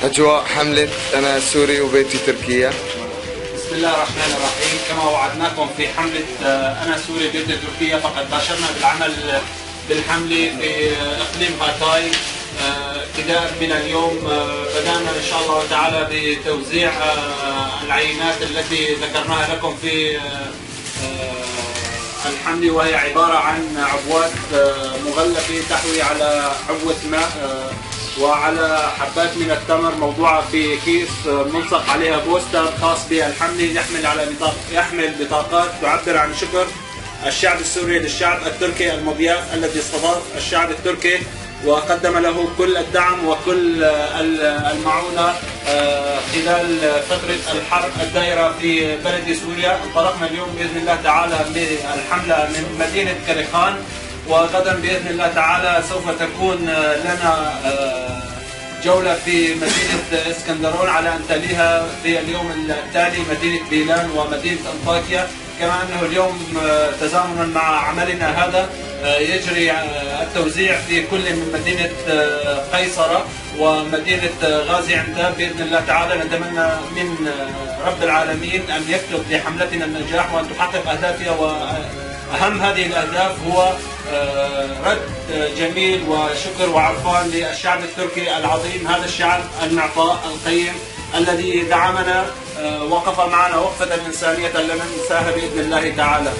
أجواء حملة أنا سوري وبيتي تركيا. بسم الله الرحمن الرحيم. كما وعدناكم في حملة أنا سوري بيتي تركيا، فقد باشرنا بالعمل بالحملة في إقليم هاتاي. ابتداء من اليوم بدأنا إن شاء الله تعالى بتوزيع العينات التي ذكرناها لكم في الحملة، وهي عبارة عن عبوات مغلفة تحوي على عبوة ماء وعلى حبات من التمر موضوعة في كيس ملصق عليها بوستر خاص بالحملة يحمل بطاقات تعبر عن شكر الشعب السوري للشعب التركي المضياف الذي استضاف الشعب التركي وقدم له كل الدعم وكل المعونة خلال فترة الحرب الدائرة في بلد سوريا. انطلقنا اليوم بإذن الله تعالى بالحملة من مدينة كريخان، وغدا بإذن الله تعالى سوف تكون لنا جولة في مدينة اسكندرون، على أن تليها في اليوم التالي مدينة بيلان ومدينة أنطاكيا. كما أنه اليوم تزامنا مع عملنا هذا يجري التوزيع في كل من مدينة قيصرة ومدينة غازي عنتاب. بإذن الله تعالى نتمنى من رب العالمين أن يكتب لحملتنا النجاح وأن تحقق أهدافها، وأهم هذه الأهداف هو رد جميل وشكر وعرفان للشعب التركي العظيم، هذا الشعب المعطاء القيم الذي دعمنا وقف معنا وقفة إنسانية لن ننساها بإذن الله تعالى.